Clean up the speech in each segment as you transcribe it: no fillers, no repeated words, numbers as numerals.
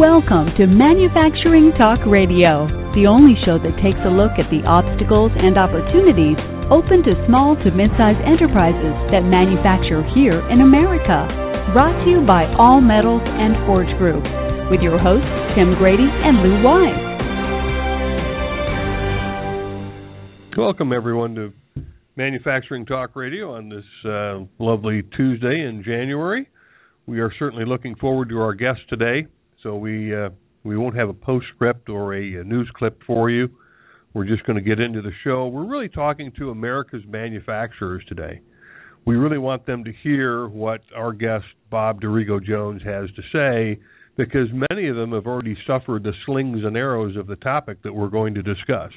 Welcome to Manufacturing Talk Radio, the only show that takes a look at the obstacles and opportunities open to small to mid-sized enterprises that manufacture here in America. Brought to you by All Metals and Forge Group, with your hosts Tim Grady and Lou Wise. Welcome everyone to Manufacturing Talk Radio on this lovely Tuesday in January. We are certainly looking forward to our guest today. So we won't have a postscript or a news clip for you. We're just going to get into the show. We're really talking to America's manufacturers today. We really want them to hear what our guest, Bob D'Arrigo-Jones, has to say, because many of them have already suffered the slings and arrows of the topic that we're going to discuss.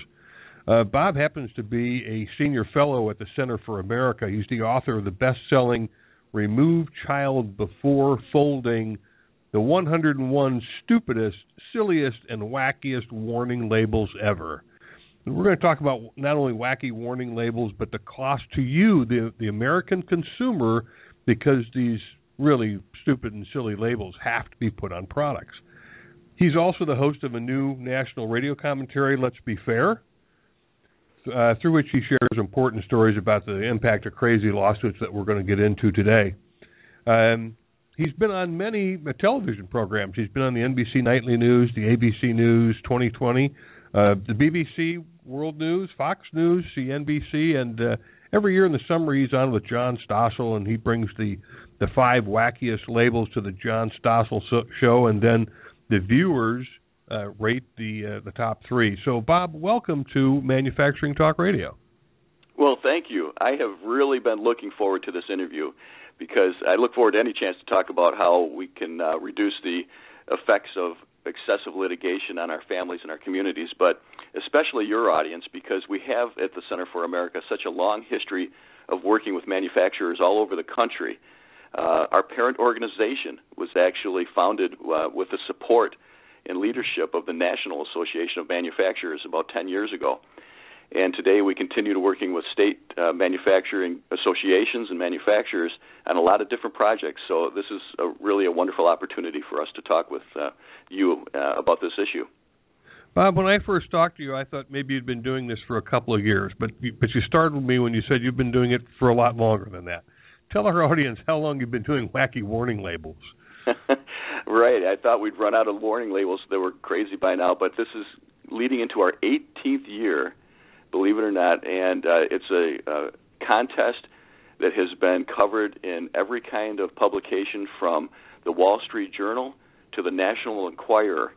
Bob happens to be a senior fellow at the Center for America. He's the author of the best-selling Remove Child Before Folding, the 101 stupidest, silliest, and wackiest warning labels ever. And we're going to talk about not only wacky warning labels, but the cost to you, the American consumer, because these really stupid and silly labels have to be put on products. He's also the host of a new national radio commentary, Let's Be Fair, through which he shares important stories about the impact of crazy lawsuits that we're going to get into today. He's been on many television programs. He's been on the NBC Nightly News, the ABC News 2020, the BBC World News, Fox News, CNBC, and every year in the summer he's on with John Stossel, and he brings the five wackiest labels to the John Stossel show, and then the viewers rate the top three. So, Bob, welcome to Manufacturing Talk Radio. Well, thank you. I have really been looking forward to this interview, because I look forward to any chance to talk about how we can reduce the effects of excessive litigation on our families and our communities, but especially your audience, because we have at the Center for America such a long history of working with manufacturers all over the country. Our parent organization was actually founded with the support and leadership of the National Association of Manufacturers about 10 years ago. And today we continue to working with state manufacturing associations and manufacturers on a lot of different projects. So this is really a wonderful opportunity for us to talk with you about this issue. Bob, when I first talked to you, I thought maybe you'd been doing this for a couple of years, but you startled me when you said you've been doing it for a lot longer than that. Tell our audience how long you've been doing wacky warning labels. Right. I thought we'd run out of warning labels that were crazy by now, but this is leading into our 18th year, believe it or not, and it's a contest that has been covered in every kind of publication from the Wall Street Journal to the National Enquirer,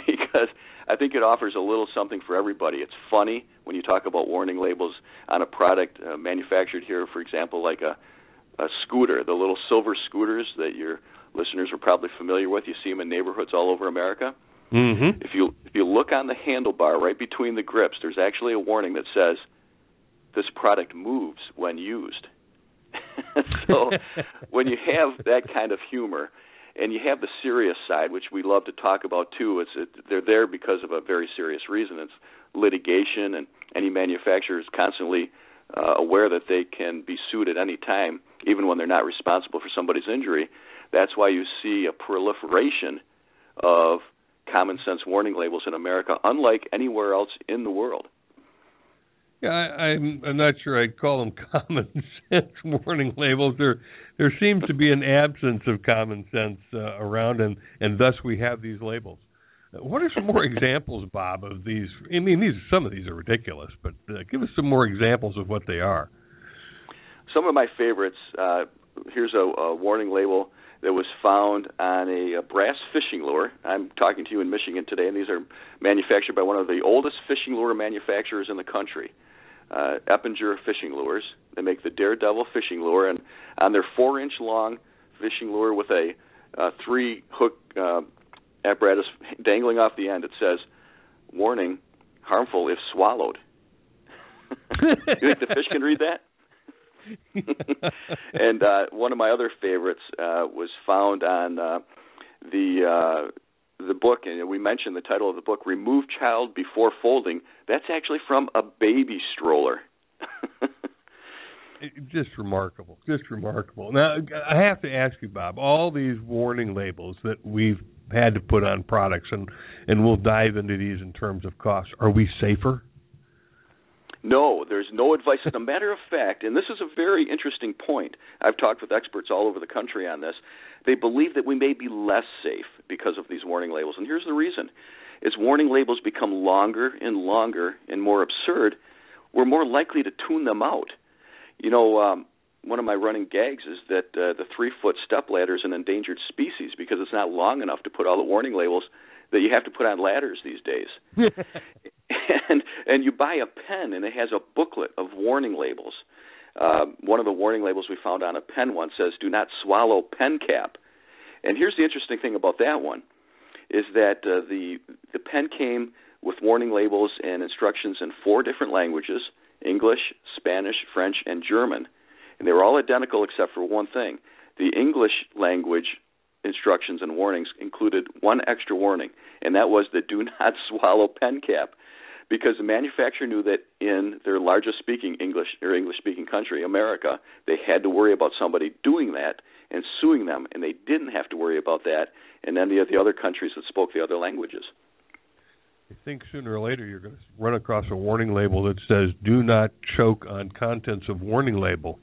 because I think it offers a little something for everybody. It's funny when you talk about warning labels on a product manufactured here, for example, like a scooter, the little silver scooters that your listeners are probably familiar with. You see them in neighborhoods all over America. Mm-hmm. If you look on the handlebar right between the grips, there's actually a warning that says, this product moves when used. So when you have that kind of humor, and you have the serious side, which we love to talk about too, they're there because of a very serious reason. It's litigation, and any manufacturer is constantly aware that they can be sued at any time, even when they're not responsible for somebody's injury. That's why you see a proliferation of common sense warning labels in America, unlike anywhere else in the world. Yeah, I'm not sure I'd call them common sense warning labels. There seems to be an absence of common sense around, and thus we have these labels. What are some more examples, Bob, of these? I mean, some of these are ridiculous, but give us some more examples of what they are. Some of my favorites, here's a warning label that was found on a brass fishing lure. I'm talking to you in Michigan today, and these are manufactured by one of the oldest fishing lure manufacturers in the country, Eppinger Fishing Lures. They make the Daredevil fishing lure, and on their 4-inch long fishing lure with a 3-hook apparatus dangling off the end, it says, warning, harmful if swallowed. You think the fish can read that? And one of my other favorites was found on the book, and we mentioned the title of the book, Remove Child Before Folding. That's actually from a baby stroller. Just remarkable. Just remarkable. Now, I have to ask you, Bob, all these warning labels that we've had to put on products, and we'll dive into these in terms of cost, are we safer? No, there's no advice. As a matter of fact, and this is a very interesting point, I've talked with experts all over the country on this, they believe that we may be less safe because of these warning labels. And here's the reason. As warning labels become longer and longer and more absurd, we're more likely to tune them out. You know, one of my running gags is that the 3-foot stepladder is an endangered species because it's not long enough to put all the warning labels that you have to put on ladders these days. And you buy a pen, and it has a booklet of warning labels. One of the warning labels we found on a pen once says, "Do not swallow pen cap." And here's the interesting thing about that one, is that the pen came with warning labels and instructions in 4 different languages: English, Spanish, French, and German. And they were all identical except for one thing. The English language instructions and warnings included one extra warning, and that was the "do not swallow pen cap," because the manufacturer knew that in their largest speaking English-speaking country, America, they had to worry about somebody doing that and suing them, and they didn't have to worry about that in any of the other countries that spoke the other languages. I think sooner or later you're going to run across a warning label that says, "Do not choke on contents of warning label."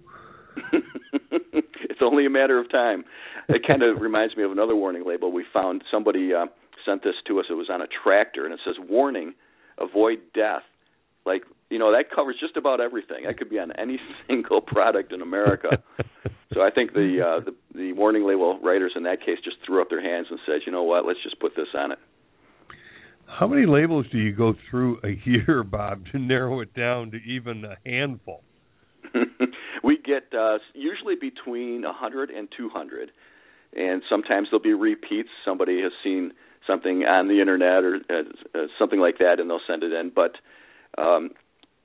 It's only a matter of time. It kind of reminds me of another warning label we found. Somebody sent this to us. It was on a tractor, and it says, "Warning, avoid death." Like, you know, that covers just about everything. That could be on any single product in America. So I think the warning label writers in that case just threw up their hands and said, "You know what, let's just put this on it." How many labels do you go through a year, Bob, to narrow it down to even a handful? We get usually between 100 and 200, and sometimes there'll be repeats. Somebody has seen something on the internet or something like that, and they'll send it in. But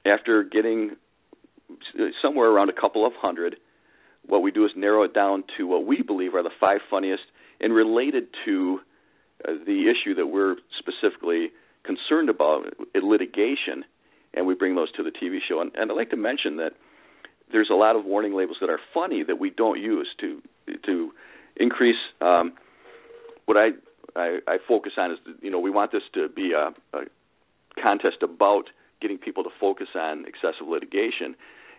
after getting somewhere around a couple of hundred, what we do is narrow it down to what we believe are the 5 funniest and related to the issue that we're specifically concerned about, litigation, and we bring those to the TV show. And I'd like to mention that there's a lot of warning labels that are funny that we don't use to increase. What I focus on is, you know, we want this to be a contest about getting people to focus on excessive litigation.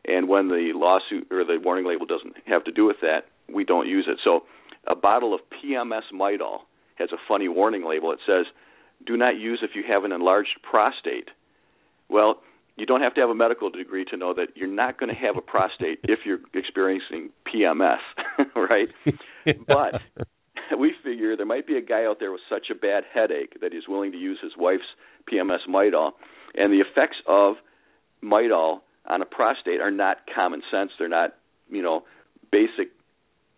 And when the lawsuit or the warning label doesn't have to do with that, we don't use it. So a bottle of PMS Midol has a funny warning label. It says, "Do not use if you have an enlarged prostate." Well, you don't have to have a medical degree to know that you're not going to have a prostate if you're experiencing PMS, right? But we figure there might be a guy out there with such a bad headache that he's willing to use his wife's PMS Midol. And the effects of Midol on a prostate are not common sense. They're not, you know, basic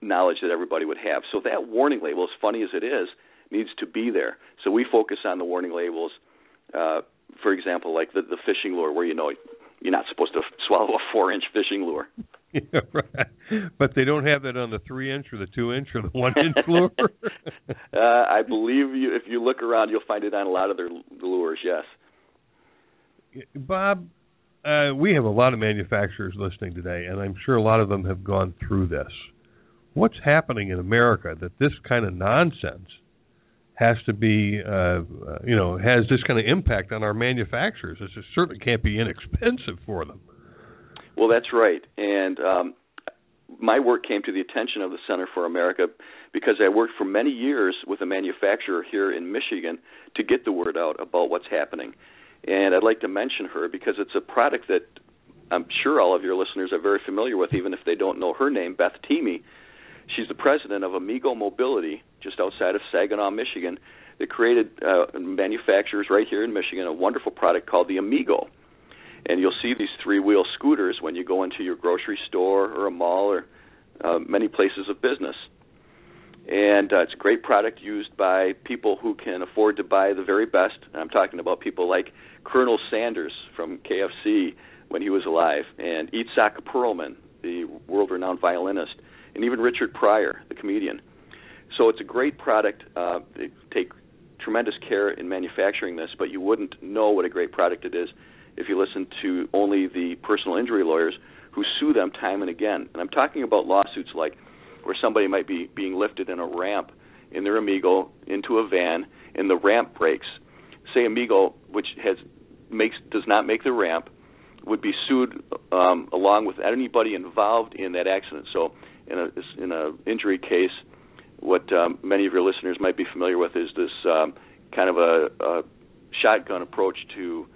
knowledge that everybody would have. So that warning label, as funny as it is, needs to be there. So we focus on the warning labels, for example, like the fishing lure, where you know you're not supposed to swallow a 4-inch fishing lure. Yeah, right. But they don't have that on the 3-inch or the 2-inch or the 1-inch lure? I believe if you look around, you'll find it on a lot of their lures, yes. Bob, we have a lot of manufacturers listening today, and I'm sure a lot of them have gone through this. What's happening in America that this kind of nonsense has to be, has this kind of impact on our manufacturers? This certainly can't be inexpensive for them. Well, that's right. And my work came to the attention of the Center for America because I worked for many years with a manufacturer here in Michigan to get the word out about what's happening. And I'd like to mention her because it's a product that I'm sure all of your listeners are very familiar with, even if they don't know her name, Beth Teamy. She's the president of Amigo Mobility, just outside of Saginaw, Michigan. They created manufacturers right here in Michigan a wonderful product called the Amigo. And you'll see these 3-wheel scooters when you go into your grocery store or a mall or many places of business. And it's a great product used by people who can afford to buy the very best. I'm talking about people like Colonel Sanders from KFC when he was alive, and Itzhak Perlman, the world-renowned violinist, and even Richard Pryor, the comedian. So it's a great product. They take tremendous care in manufacturing this, but you wouldn't know what a great product it is if you listen to only the personal injury lawyers who sue them time and again. And I'm talking about lawsuits like where somebody might be being lifted in a ramp in their Amigo into a van, and the ramp breaks. Say Amigo, which does not make the ramp, would be sued along with anybody involved in that accident. So in a injury case, what many of your listeners might be familiar with is this kind of a shotgun approach to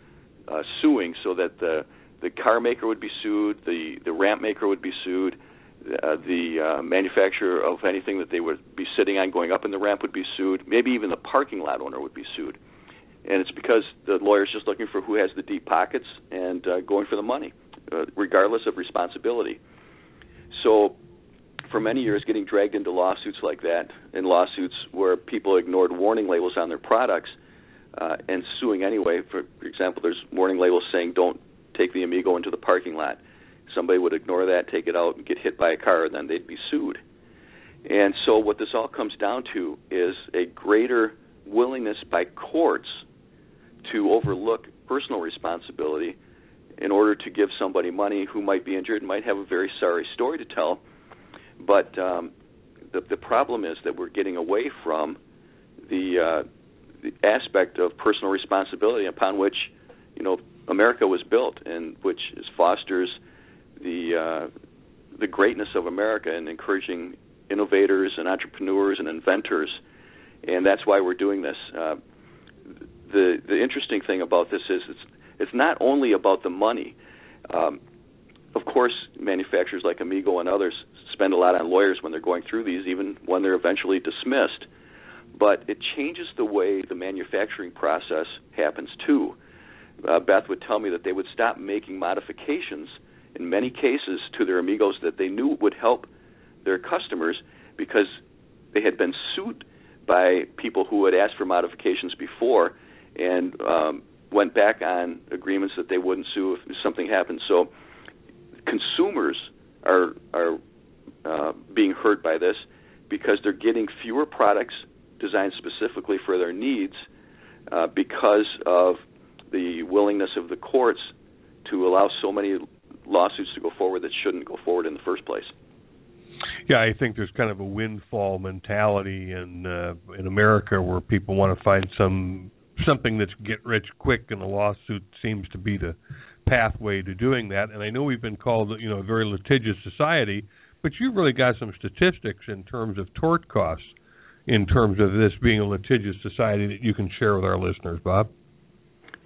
suing, so that the car maker would be sued, the ramp maker would be sued, the manufacturer of anything that they would be sitting on going up in the ramp would be sued, maybe even the parking lot owner would be sued. And it's because the lawyer's just looking for who has the deep pockets and going for the money, regardless of responsibility. So for many years, getting dragged into lawsuits like that, and lawsuits where people ignored warning labels on their products and suing anyway. For example, there's warning labels saying don't take the Amigo into the parking lot. Somebody would ignore that, take it out, and get hit by a car, and then they'd be sued. And so what this all comes down to is a greater willingness by courts to overlook personal responsibility in order to give somebody money who might be injured and might have a very sorry story to tell. But the problem is that we're getting away from the aspect of personal responsibility upon which, America was built, and which fosters the greatness of America and encouraging innovators and entrepreneurs and inventors. And that's why we're doing this. The interesting thing about this is it's not only about the money. Of course, manufacturers like Amigo and others spend a lot on lawyers when they're going through these, even when they're eventually dismissed. But it changes the way the manufacturing process happens, too. Beth would tell me that they would stop making modifications, in many cases, to their Amigos that they knew would help their customers because they had been sued by people who had asked for modifications before and went back on agreements that they wouldn't sue if something happened. So consumers are being hurt by this because they're getting fewer products designed specifically for their needs because of the willingness of the courts to allow so many lawsuits to go forward that shouldn't go forward in the first place. Yeah, I think there's kind of a windfall mentality in America where people want to find something that's get rich quick, and a lawsuit seems to be the pathway to doing that. And I know we've been called, a very litigious society, but you've really got some statistics in terms of tort costs, in terms of this being a litigious society that you can share with our listeners, Bob.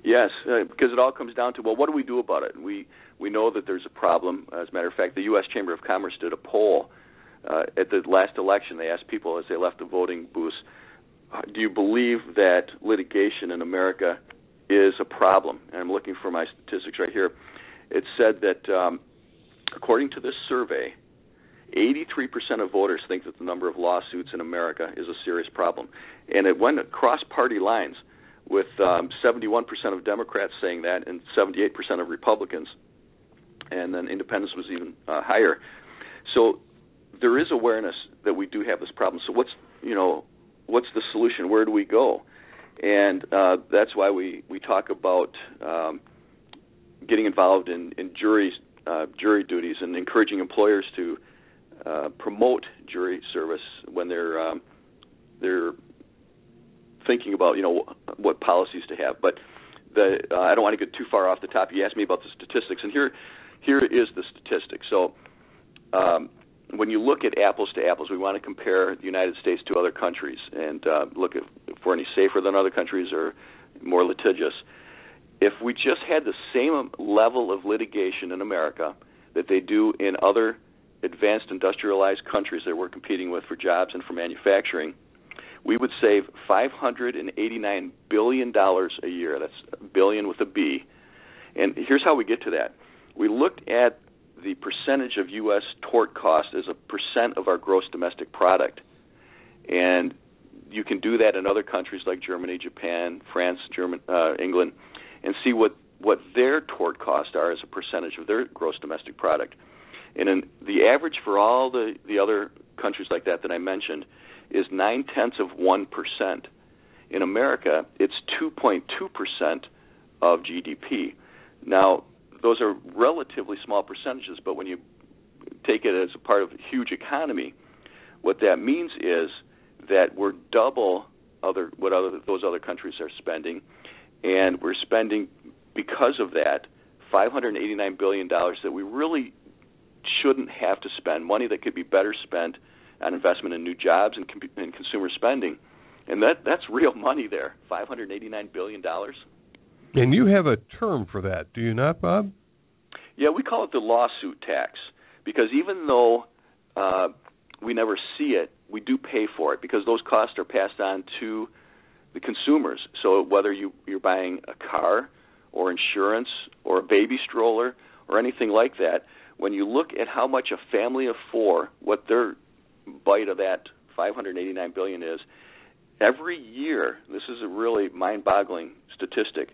Yes, because it all comes down to, what do we do about it? We know that there's a problem. As a matter of fact, the U.S. Chamber of Commerce did a poll at the last election. They asked people as they left the voting booths, do you believe that litigation in America is a problem? And I'm looking for my statistics right here. It said that according to this survey, 83% of voters think that the number of lawsuits in America is a serious problem. And it went across party lines with 71% of Democrats saying that and 78% of Republicans. And then independents was even higher. So there is awareness that we do have this problem. So what's the solution? Where do we go? And that's why we talk about getting involved in jury duties and encouraging employers to promote jury service when they're thinking about what policies to have. But I don't want to get too far off the top. You asked me about the statistics, and here is the statistic. So when you look at apples to apples, we want to compare the United States to other countries and look at if we're any safer than other countries or more litigious. If we just had the same level of litigation in America that they do in other advanced industrialized countries that we're competing with for jobs and for manufacturing, we would save $589 billion a year. That's billion with a B. And here's how we get to that. We looked at the percentage of U.S. tort cost as a percent of our gross domestic product. And you can do that in other countries like Germany, Japan, France, England, and see what their tort costs are as a percentage of their gross domestic product. And in the average for all the other countries like that I mentioned is 0.9%. In America, it's 2.2% of GDP. Now, those are relatively small percentages, but when you take it as a part of a huge economy, what that means is that we're double those other countries are spending, and we're spending, because of that, $589 billion that we really shouldn't have to spend, money that could be better spent on investment in new jobs and consumer spending. And that's real money there, $589 billion. And you have a term for that, do you not, Bob? Yeah, we call it the lawsuit tax, because even though we never see it, we do pay for it, because those costs are passed on to the consumers. So whether you're buying a car or insurance or a baby stroller or anything like that, when you look at how much a family of four, what their bite of that $589 billion is, every year, this is a really mind-boggling statistic,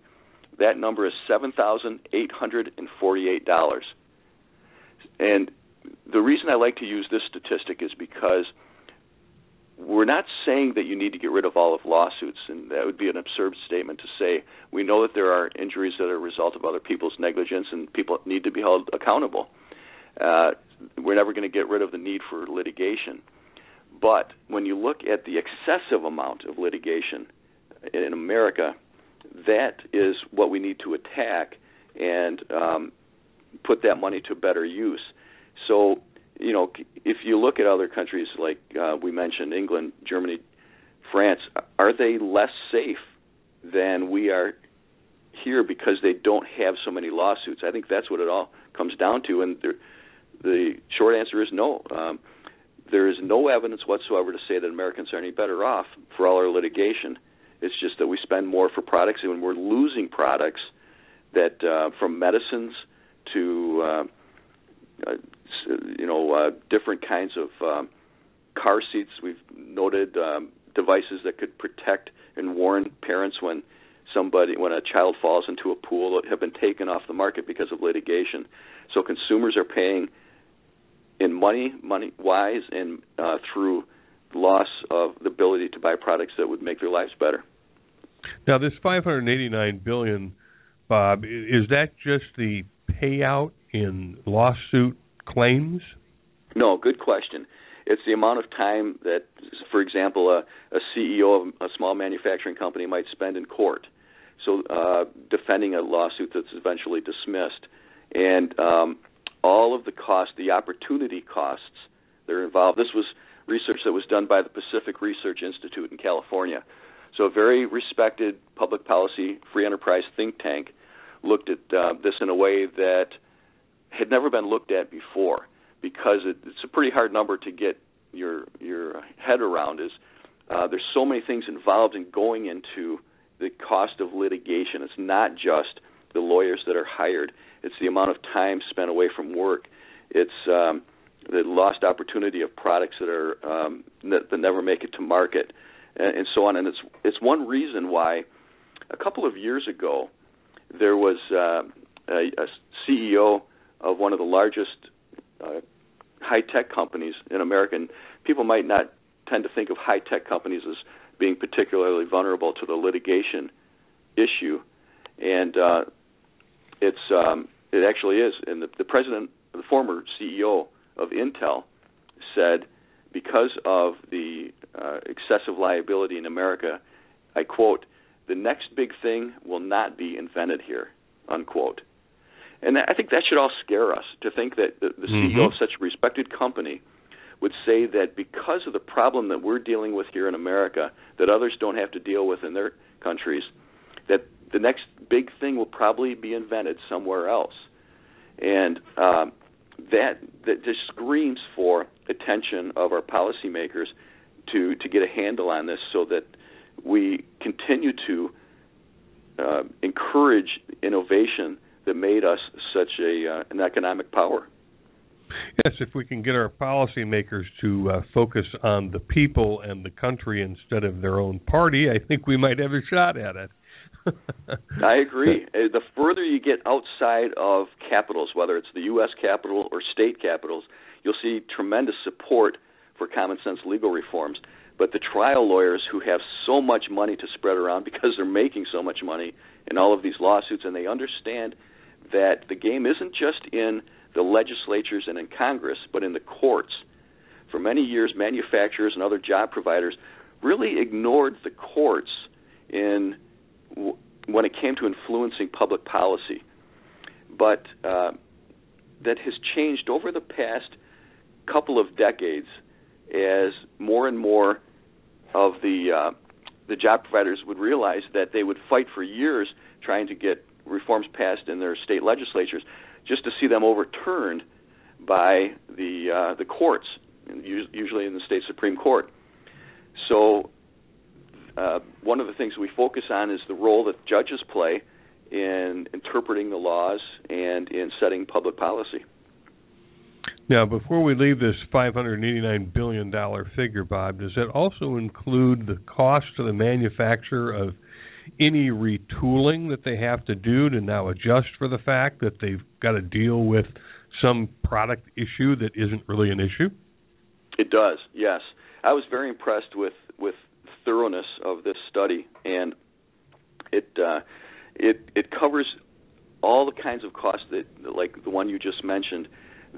that number is $7,848. And the reason I like to use this statistic is because we're not saying that you need to get rid of all of lawsuits, and that would be an absurd statement to say. We know that there are injuries that are a result of other people's negligence, and people need to be held accountable. We're never going to get rid of the need for litigation. But when you look at the excessive amount of litigation in America, that is what we need to attack and put that money to better use. So, you know, if you look at other countries like we mentioned, England, Germany, France, are they less safe than we are here because they don't have so many lawsuits? I think that's what it all comes down to, and the short answer is no. There is no evidence whatsoever to say that Americans are any better off for all our litigation. It's just that we spend more for products, and we're losing products that from medicines to different kinds of car seats. We've noted devices that could protect and warn parents when a child falls into a pool have been taken off the market because of litigation. So consumers are paying in money-wise and through loss of the ability to buy products that would make their lives better. Now, this $589 billion, Bob, is that just the payout in lawsuit claims? No, good question. It's the amount of time that, for example, a CEO of a small manufacturing company might spend in court, so defending a lawsuit that's eventually dismissed. And all of the costs, the opportunity costs that are involved. This was research that was done by the Pacific Research Institute in California. So a very respected public policy, free enterprise think tank looked at this in a way that had never been looked at before, because it's a pretty hard number to get your head around. There's so many things involved in going into the cost of litigation. It's not just the lawyers that are hired. It's the amount of time spent away from work. It's the lost opportunity of products that never make it to market, and so on. And it's one reason why a couple of years ago there was a CEO of one of the largest high-tech companies in America. And people might not tend to think of high-tech companies as being particularly vulnerable to the litigation issue, and it actually is. And the president, the former CEO of Intel, said, because of the excessive liability in America, I quote, "The next big thing will not be invented here," unquote. And I think that should all scare us, to think that the CEO of such a respected company would say that because of the problem that we're dealing with here in America that others don't have to deal with in their countries, that the next big thing will probably be invented somewhere else. And that just screams for attention of our policymakers to get a handle on this, so that we continue to encourage innovation that made us such an economic power. Yes, if we can get our policymakers to focus on the people and the country instead of their own party, I think we might have a shot at it. I agree. The further you get outside of capitals, whether it's the U.S. Capitol or state capitals, you'll see tremendous support for common sense legal reforms. But the trial lawyers who have so much money to spread around because they're making so much money in all of these lawsuits, and they understand that the game isn't just in the legislatures and in Congress, but in the courts. For many years, manufacturers and other job providers really ignored the courts when it came to influencing public policy. But that has changed over the past couple of decades as more and more of the job providers would realize that they would fight for years trying to get reforms passed in their state legislatures just to see them overturned by the courts, usually in the state Supreme Court. So one of the things we focus on is the role that judges play in interpreting the laws and in setting public policy. Now, before we leave this $589 billion figure, Bob, does that also include the cost to the manufacturer of any retooling that they have to do to now adjust for the fact that they've got to deal with some product issue that isn't really an issue? It does, yes. I was very impressed with thoroughness of this study, and it covers all the kinds of costs that, like the one you just mentioned,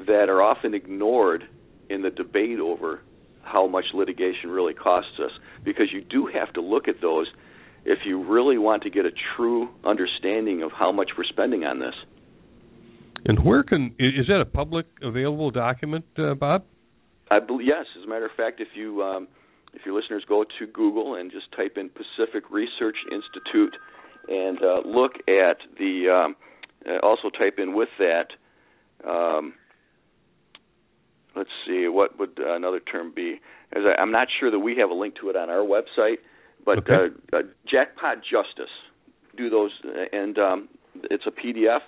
that are often ignored in the debate over how much litigation really costs us, because you do have to look at those if you really want to get a true understanding of how much we're spending on this. And is that a public available document, Bob? I believe yes. As a matter of fact, if your listeners go to Google and just type in Pacific Research Institute and look at also type in with that, let's see, what would another term be? I'm not sure that we have a link to it on our website, but okay. Jackpot Justice, do those, and it's a PDF.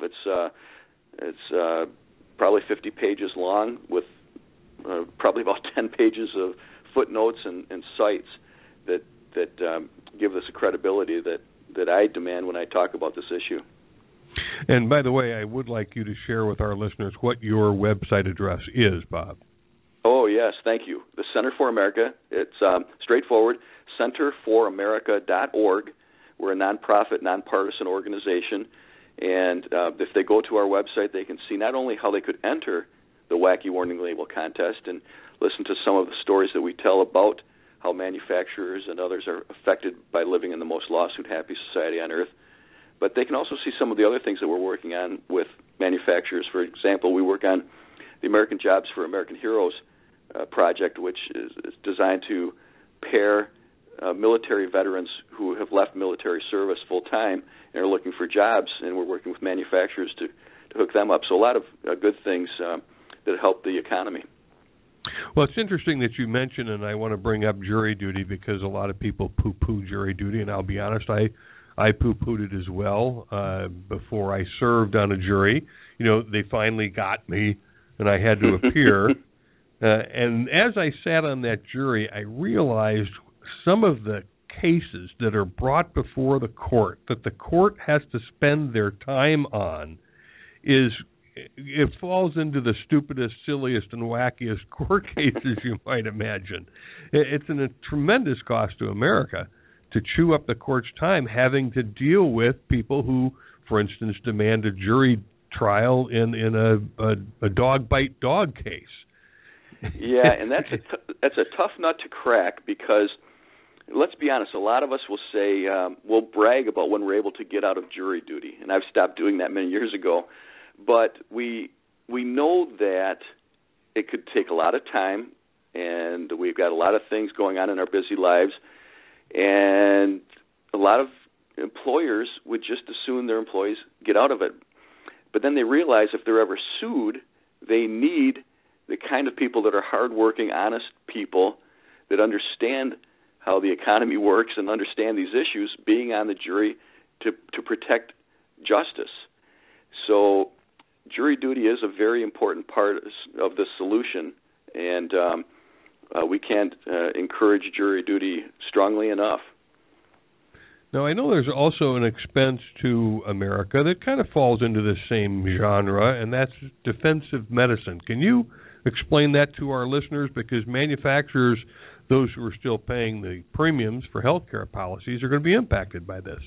It's probably 50 pages long with probably about 10 pages of footnotes and cites that give us a credibility that I demand when I talk about this issue. And by the way, I would like you to share with our listeners what your website address is, Bob. Oh, yes, thank you. The Center for America. It's straightforward, centerforamerica.org. We're a nonprofit, nonpartisan organization. And if they go to our website, they can see not only how they could enter the Wacky Warning Label contest and listen to some of the stories that we tell about how manufacturers and others are affected by living in the most lawsuit-happy society on earth, but they can also see some of the other things that we're working on with manufacturers. For example, we work on the American Jobs for American Heroes project, which is designed to pair military veterans who have left military service full-time and are looking for jobs, and we're working with manufacturers to hook them up. So a lot of good things that help the economy. Well, it's interesting that you mentioned, and I want to bring up jury duty because a lot of people poo-poo jury duty, and I'll be honest, I poo-pooed it as well before I served on a jury. You know, they finally got me, and I had to appear. And as I sat on that jury, I realized some of the cases that are brought before the court that the court has to spend their time on it falls into the stupidest, silliest, and wackiest court cases you might imagine. It's a tremendous cost to America to chew up the court's time having to deal with people who, for instance, demand a jury trial in a dog-bite-dog case. Yeah, and that's a tough nut to crack because, let's be honest, a lot of us will say, we'll brag about when we're able to get out of jury duty, and I've stopped doing that many years ago. But we know that it could take a lot of time, and we've got a lot of things going on in our busy lives, and a lot of employers would just as soon their employees get out of it. But then they realize if they're ever sued, they need the kind of people that are hardworking, honest people that understand how the economy works and understand these issues being on the jury to protect justice. So jury duty is a very important part of the solution, and we can't encourage jury duty strongly enough. Now, I know there's also an expense to America that kind of falls into the same genre, and that's defensive medicine. Can you explain that to our listeners? Because manufacturers, those who are still paying the premiums for health care policies, are going to be impacted by this.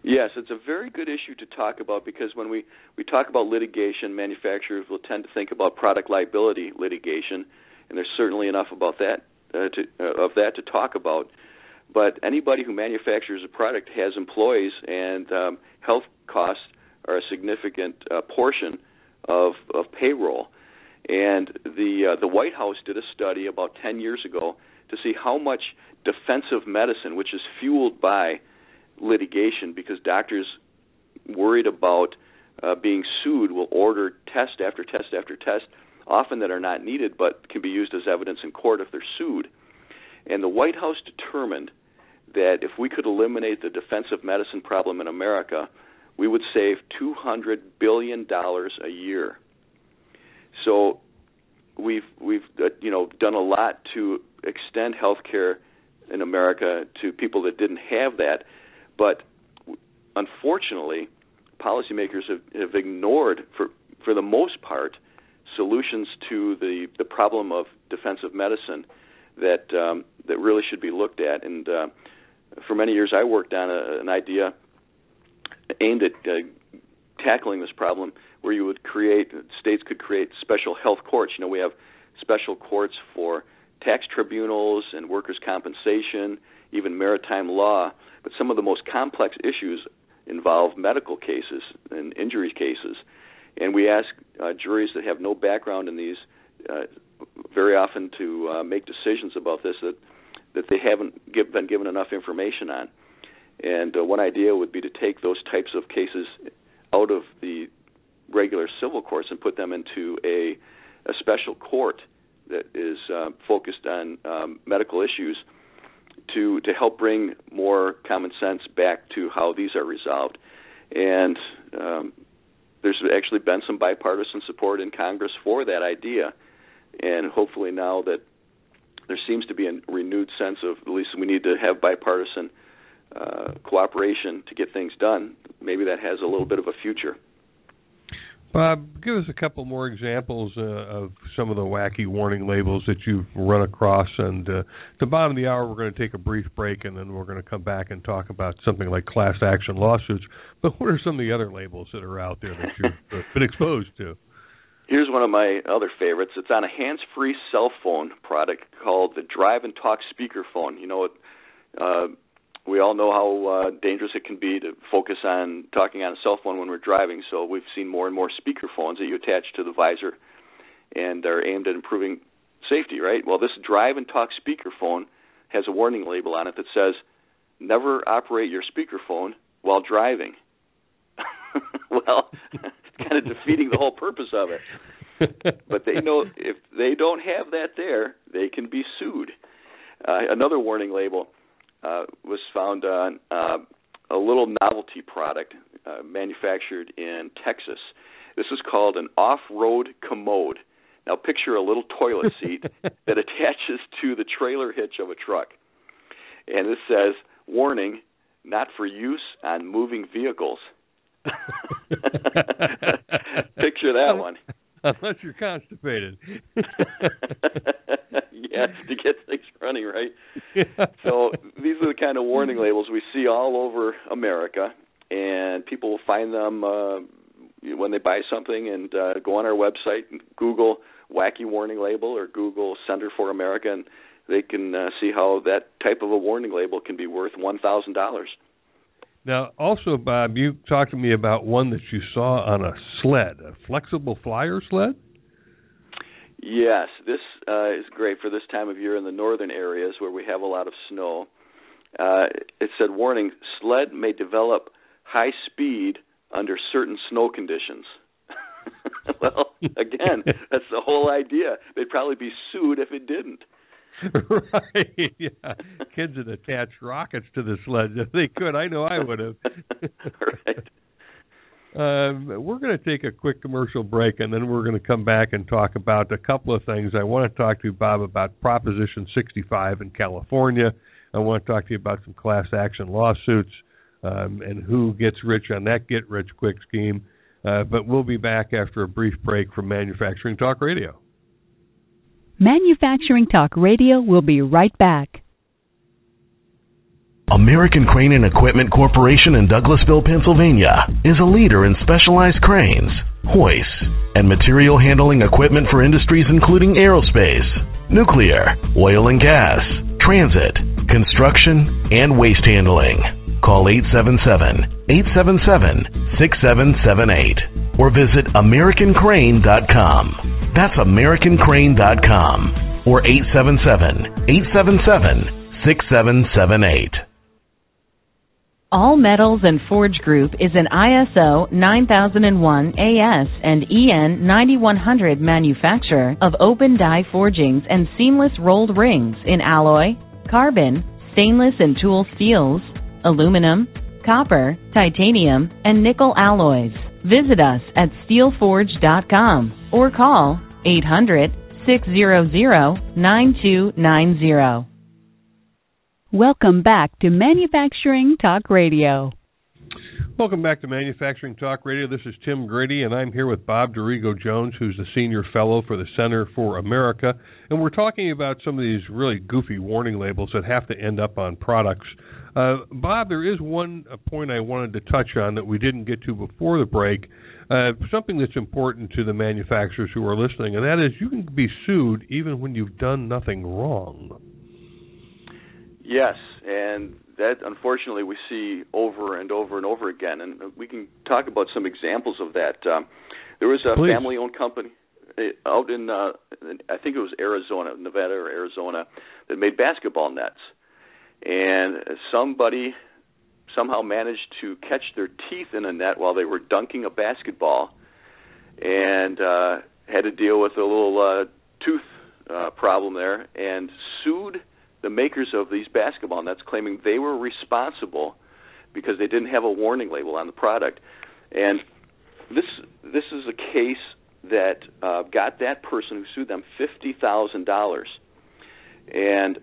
Yes, it's a very good issue to talk about because when we talk about litigation, manufacturers will tend to think about product liability litigation, and there's certainly enough about that to talk about. But anybody who manufactures a product has employees, and health costs are a significant portion of payroll. And the White House did a study about 10 years ago to see how much defensive medicine, which is fueled by litigation because doctors worried about being sued will order test after test after test, often that are not needed but can be used as evidence in court if they're sued. And the White House determined that if we could eliminate the defensive medicine problem in America, we would save $200 billion a year. So we've done a lot to extend health care in America to people that didn't have that, but unfortunately, policymakers have ignored, for the most part, solutions to the problem of defensive medicine that really should be looked at. And for many years, I worked on an idea aimed at tackling this problem, where states could create special health courts. We have special courts for tax tribunals and workers' compensation, even maritime law. But some of the most complex issues involve medical cases and injury cases. And we ask juries that have no background in these very often to make decisions about this that they haven't been given enough information on. And one idea would be to take those types of cases out of the regular civil courts and put them into a special court that is focused on medical issues to help bring more common sense back to how these are resolved. And there's actually been some bipartisan support in Congress for that idea. And hopefully now that there seems to be a renewed sense of at least we need to have bipartisan cooperation to get things done, maybe that has a little bit of a future. Bob, give us a couple more examples of some of the wacky warning labels that you've run across. And at the bottom of the hour, we're going to take a brief break, and then we're going to come back and talk about something like class action lawsuits. But what are some of the other labels that are out there that you've been exposed to? Here's one of my other favorites. It's on a hands-free cell phone product called the Drive and Talk speakerphone. We all know how dangerous it can be to focus on talking on a cell phone when we're driving, so we've seen more and more speakerphones that you attach to the visor and are aimed at improving safety, right? Well, this Drive and Talk speakerphone has a warning label on it that says, never operate your speakerphone while driving. Well, it's kind of defeating the whole purpose of it. But they know if they don't have that there, they can be sued. Another warning label was found on a little novelty product manufactured in Texas. This is called an off-road commode. Now picture a little toilet seat that attaches to the trailer hitch of a truck. And this says, warning, not for use on moving vehicles. Picture that one. Unless you're constipated. Yeah, to get things running, right? Yeah. So these are the kind of warning labels we see all over America, and people will find them when they buy something and go on our website and Google wacky warning label or Google Center for America, and they can see how that type of a warning label can be worth $1,000. Now, also, Bob, you talked to me about one that you saw on a sled, a flexible flyer sled? Yes, this is great for this time of year in the northern areas where we have a lot of snow. It said, warning, sled may develop high speed under certain snow conditions. Well, again, that's the whole idea. They'd probably be sued if it didn't. Right, yeah. Kids would attach rockets to the sled if they could. I know I would have. Right. We're going to take a quick commercial break, and then we're going to come back and talk about a couple of things. I want to talk to you, Bob, about Proposition 65 in California. I want to talk to you about some class action lawsuits and who gets rich on that get-rich-quick scheme. But we'll be back after a brief break from Manufacturing Talk Radio. Manufacturing Talk Radio will be right back. American Crane and Equipment Corporation in Douglasville, Pennsylvania is a leader in specialized cranes, hoists, and material handling equipment for industries including aerospace, nuclear, oil and gas, transit, construction, and waste handling. Call 877-877-6778 or visit AmericanCrane.com. That's AmericanCrane.com or 877-877-6778. All Metals and Forge Group is an ISO 9001 AS and EN 9100 manufacturer of open die forgings and seamless rolled rings in alloy, carbon, stainless and tool steels, aluminum, copper, titanium, and nickel alloys. Visit us at steelforge.com or call 800-600-9290. Welcome back to Manufacturing Talk Radio. Welcome back to Manufacturing Talk Radio. This is Tim Grady, and I'm here with Bob Dorigo-Jones, who's the Senior Fellow for the Center for America. And we're talking about some of these really goofy warning labels that have to end up on products. Bob, there is one point I wanted to touch on that we didn't get to before the break, something that's important to the manufacturers who are listening, and that is you can be sued even when you've done nothing wrong. Yes, and that unfortunately we see over and over and over again, and we can talk about some examples of that. There was a family-owned company out in, I think it was Arizona, Nevada or Arizona, that made basketball nets, and somebody somehow managed to catch their teeth in a net while they were dunking a basketball, and had to deal with a little tooth problem there, and sued the makers of these basketball nets, claiming they were responsible because they didn't have a warning label on the product. And this is a case that got that person who sued them $50,000. And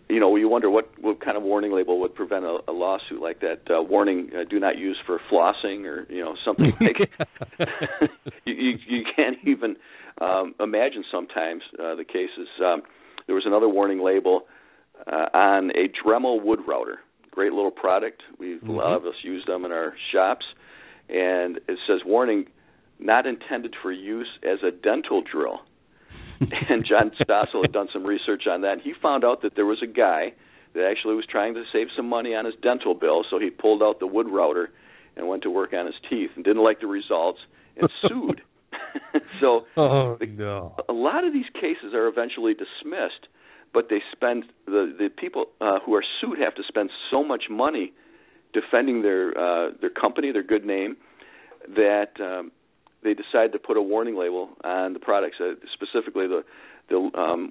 you wonder what kind of warning label would prevent a lawsuit like that. Warning: do not use for flossing, or something like. you can't even imagine sometimes the cases. There was another warning label on a Dremel wood router. Great little product. A lot of us use them in our shops. And it says, warning, not intended for use as a dental drill. And John Stossel had done some research on that. He found out that there was a guy that actually was trying to save some money on his dental bill, so he pulled out the wood router and went to work on his teeth and didn't like the results and sued. So a lot of these cases are eventually dismissed, but they spend the people who are sued have to spend so much money defending their company, their good name, that they decide to put a warning label on the products. Specifically, the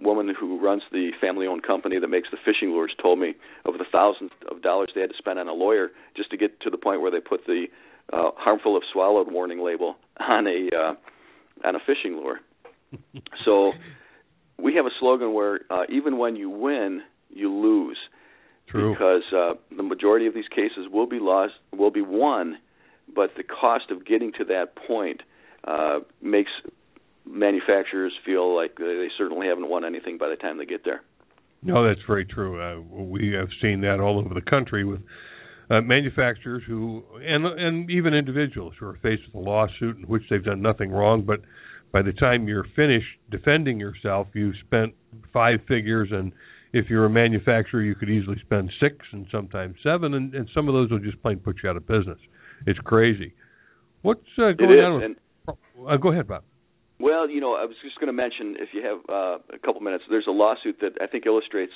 woman who runs the family-owned company that makes the fishing lures told me of the thousands of dollars they had to spend on a lawyer just to get to the point where they put the harmful if swallowed warning label on a fishing lure. So we have a slogan where even when you win, you lose. True. Because the majority of these cases will be won, but the cost of getting to that point makes manufacturers feel like they certainly haven't won anything by the time they get there. No, that's very true. We have seen that all over the country with manufacturers who, and even individuals who are faced with a lawsuit in which they've done nothing wrong, but by the time you're finished defending yourself, you've spent 5 figures, and if you're a manufacturer, you could easily spend 6 and sometimes 7, and some of those will just plain put you out of business. It's crazy. What's going on? Go ahead, Bob. Well, I was just going to mention, if you have a couple minutes, there's a lawsuit that I think illustrates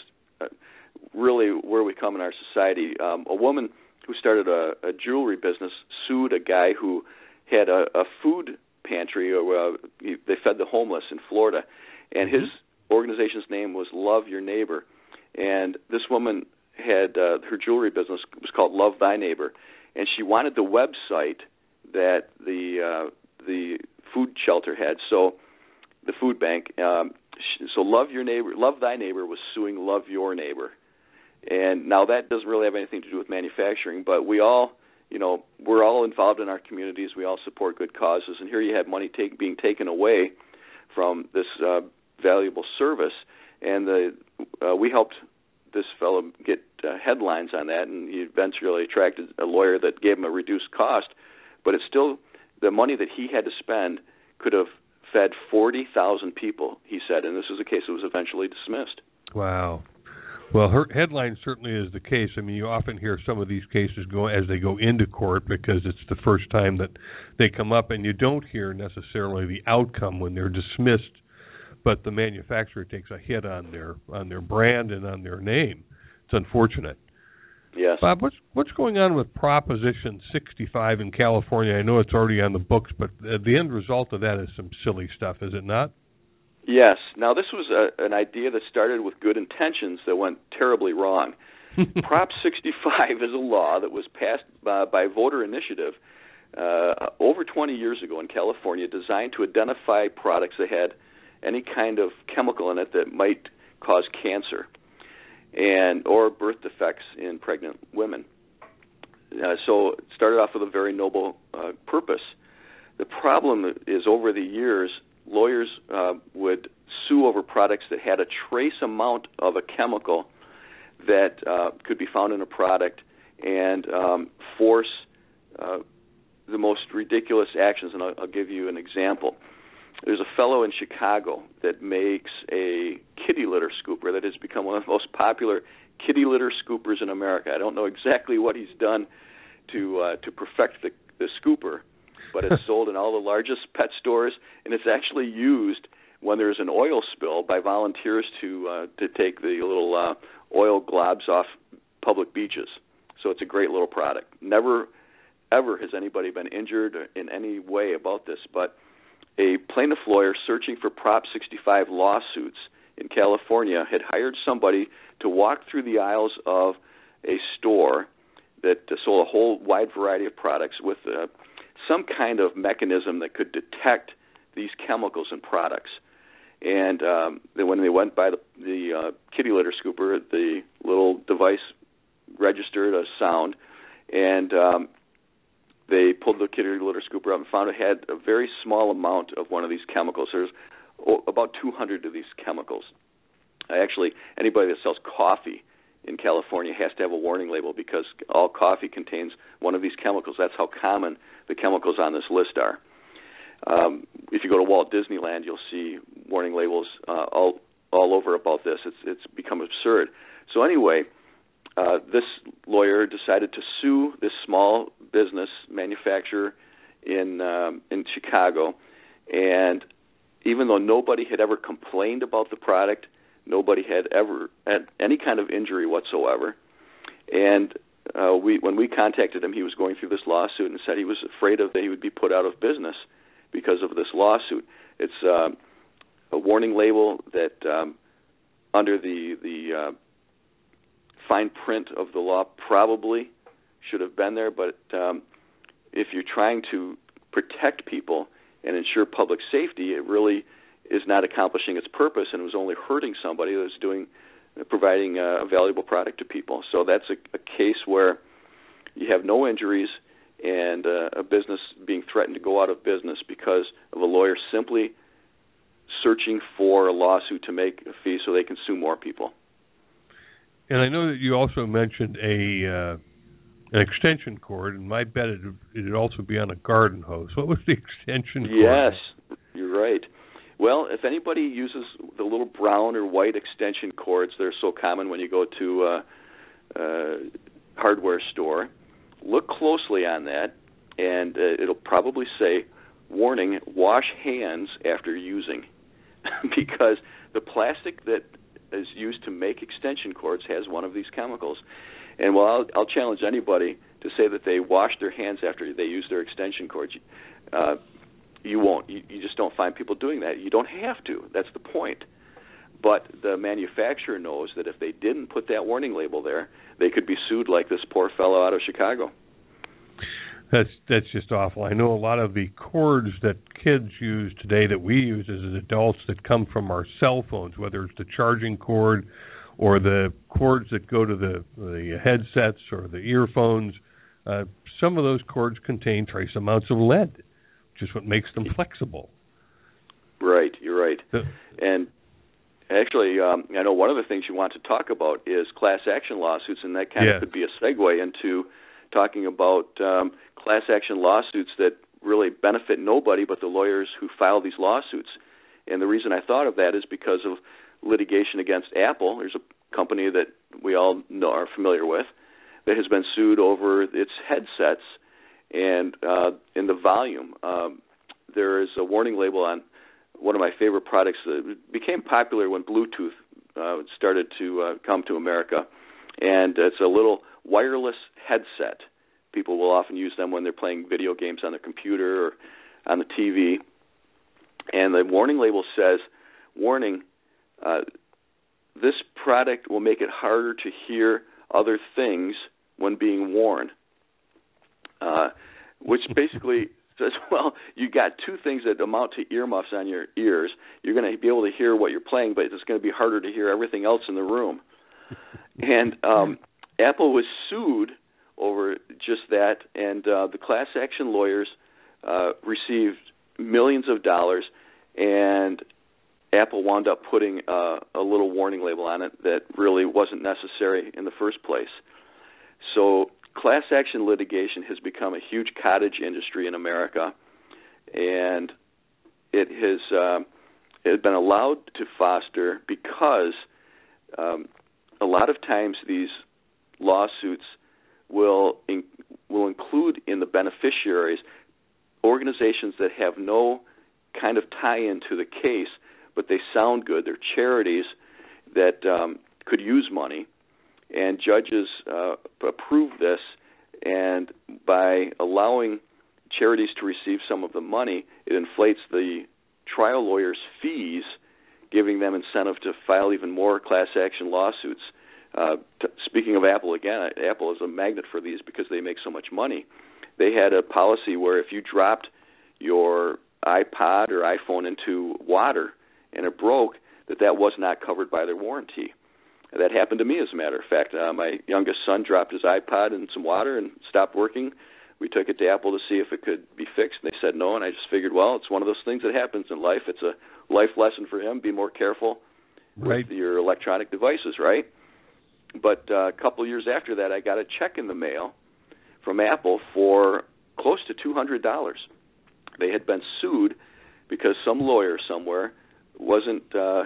really where we come in our society. A woman who started a jewelry business sued a guy who had a food pantry, or they fed the homeless in Florida, and his organization's name was Love Your Neighbor. And this woman had her jewelry business was called Love Thy Neighbor, and she wanted the website that the food shelter had, so the food bank. So Love Thy Neighbor was suing Love Your Neighbor. And now that doesn't really have anything to do with manufacturing, but we all, we're all involved in our communities. We all support good causes, and here you have money being taken away from this valuable service. And we helped this fellow get headlines on that, and he eventually attracted a lawyer that gave him a reduced cost. But it's still the money that he had to spend could have fed 40,000 people, he said, and this is a case that was eventually dismissed. Wow. Well, her headline certainly is the case. I mean, you often hear some of these cases go as they go into court because it's the first time that they come up, and you don't hear necessarily the outcome when they're dismissed, but the manufacturer takes a hit on their brand and on their name. It's unfortunate. Yes. Bob, what's going on with Proposition 65 in California? I know it's already on the books, but the end result of that is some silly stuff, is it not? Yes. Now, this was an idea that started with good intentions that went terribly wrong. Prop 65 is a law that was passed by voter initiative over 20 years ago in California, designed to identify products that had any kind of chemical in it that might cause cancer or birth defects in pregnant women. So it started off with a very noble purpose. The problem is, over the years, lawyers would sue over products that had a trace amount of a chemical that could be found in a product and force the most ridiculous actions. And I'll give you an example. There's a fellow in Chicago that makes a kitty litter scooper that has become one of the most popular kitty litter scoopers in America. I don't know exactly what he's done to perfect the scooper, but it's sold in all the largest pet stores, and it's actually used when there's an oil spill by volunteers to take the little oil globs off public beaches. So it's a great little product. Never, ever has anybody been injured in any way about this, but a plaintiff lawyer searching for Prop 65 lawsuits in California had hired somebody to walk through the aisles of a store that sold a whole wide variety of products with some kind of mechanism that could detect these chemicals in products. And then when they went by the kitty litter scooper, the little device registered a sound, and they pulled the kitty litter scooper up and found it had a very small amount of one of these chemicals. There's about 200 of these chemicals. Actually, anybody that sells coffee in California has to have a warning label because all coffee contains one of these chemicals. That's how common the chemicals on this list are. If you go to Walt Disneyland, you'll see warning labels all over about this. It's become absurd. So anyway, this lawyer decided to sue this small business manufacturer in Chicago, and even though nobody had ever complained about the product, nobody had ever had any kind of injury whatsoever, and when we contacted him, he was going through this lawsuit and said he was afraid that he would be put out of business because of this lawsuit. It's a warning label that under the fine print of the law probably should have been there, but if you're trying to protect people and ensure public safety, it really is not accomplishing its purpose, and it was only hurting somebody that's providing a valuable product to people. So that's a case where you have no injuries and a business being threatened to go out of business because of a lawyer simply searching for a lawsuit to make a fee so they can sue more people. And I know that you also mentioned an extension cord, and my bet it'd also be on a garden hose. What was the extension cord? Yes, you're right. Well, if anybody uses the little brown or white extension cords that are so common when you go to a hardware store, look closely on that, and it'll probably say, warning, wash hands after using, because the plastic that is used to make extension cords has one of these chemicals. And while I'll challenge anybody to say that they wash their hands after they use their extension cords, you won't. You just don't find people doing that. You don't have to. That's the point. But the manufacturer knows that if they didn't put that warning label there, they could be sued like this poor fellow out of Chicago. That's just awful. I know a lot of the cords that kids use today that we use as adults that come from our cell phones, whether it's the charging cord or the cords that go to the headsets or the earphones, some of those cords contain trace amounts of lead, which is what makes them flexible. Right, you're right. And Actually, I know one of the things you want to talk about is class action lawsuits, and that kind of could be a segue into talking about class action lawsuits that really benefit nobody but the lawyers who file these lawsuits. And the reason I thought of that is because of litigation against Apple. There's a company that we all know, are familiar with, that has been sued over its headsets and in the volume. There is a warning label on one of my favorite products that became popular when Bluetooth started to come to America, and it's a little wireless headset. People will often use them when they're playing video games on their computer or on the TV, and the warning label says, warning, this product will make it harder to hear other things when being worn, which basically says, well, you got two things that amount to earmuffs on your ears. You're going to be able to hear what you're playing, but it's going to be harder to hear everything else in the room. And Apple was sued over just that, and the class action lawyers received millions of dollars, and Apple wound up putting a little warning label on it that really wasn't necessary in the first place. So class action litigation has become a huge cottage industry in America, and it has been allowed to foster because a lot of times these lawsuits will include in the beneficiaries organizations that have no kind of tie-in to the case, but they sound good. They're charities that could use money. And judges approve this, and by allowing charities to receive some of the money, it inflates the trial lawyers' fees, giving them incentive to file even more class action lawsuits. Speaking of Apple again, Apple is a magnet for these because they make so much money. They had a policy where if you dropped your iPod or iPhone into water and it broke, that was not covered by their warranty. That happened to me, as a matter of fact. My youngest son dropped his iPod in some water and stopped working. We took it to Apple to see if it could be fixed, and they said no, and I just figured, well, it's one of those things that happens in life. It's a life lesson for him. Be more careful with your electronic devices, right? But a couple of years after that, I got a check in the mail from Apple for close to $200. They had been sued because some lawyer somewhere wasn't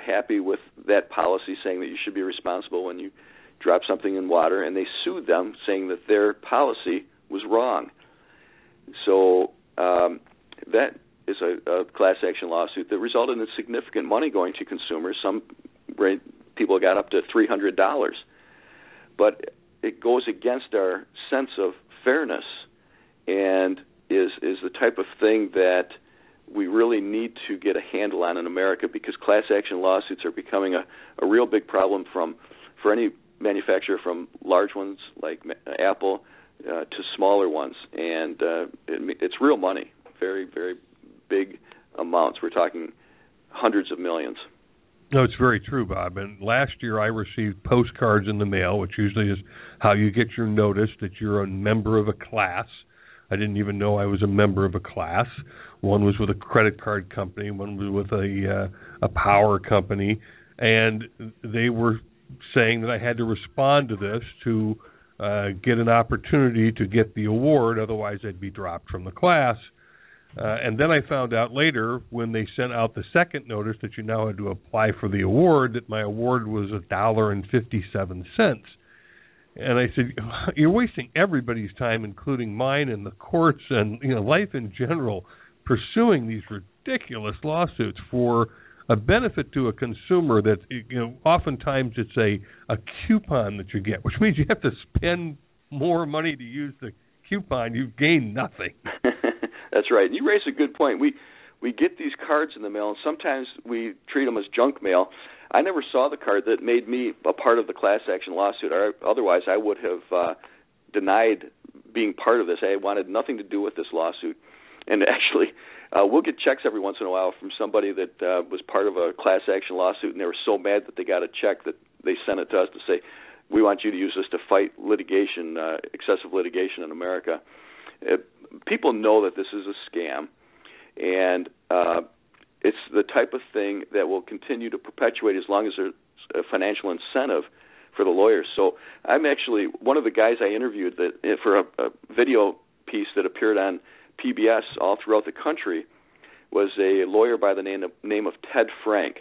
happy with that policy, saying that you should be responsible when you drop something in water, and they sued them saying that their policy was wrong. So that is a class action lawsuit that resulted in significant money going to consumers. Some people got up to $300. But it goes against our sense of fairness and is the type of thing that we really need to get a handle on in America, because class action lawsuits are becoming a real big problem for any manufacturer, from large ones like Apple to smaller ones. And it's real money, very, very big amounts. We're talking hundreds of millions. No, it's very true, Bob. And last year I received postcards in the mail, which usually is how you get your notice that you're a member of a class. I didn't even know I was a member of a class. One was with a credit card company, one was with a power company, and they were saying that I had to respond to this to get an opportunity to get the award, otherwise I'd be dropped from the class. And then I found out later, when they sent out the second notice that you now had to apply for the award, that my award was $1.57. And I said, you're wasting everybody's time, including mine and the courts and life in general, pursuing these ridiculous lawsuits for a benefit to a consumer that oftentimes it's a coupon that you get, which means you have to spend more money to use the coupon. You've gained nothing. That's right. You raise a good point. We get these cards in the mail, and sometimes we treat them as junk mail. I never saw the card that made me a part of the class action lawsuit. Otherwise, I would have denied being part of this. I wanted nothing to do with this lawsuit. And actually, we'll get checks every once in a while from somebody that was part of a class action lawsuit, and they were so mad that they got a check that they sent it to us to say, we want you to use this to fight litigation, excessive litigation in America. People know that this is a scam, and it's the type of thing that will continue to perpetuate as long as there's a financial incentive for the lawyers. So I'm actually one of the guys I interviewed for a video piece that appeared on PBS all throughout the country was a lawyer by the name of Ted Frank.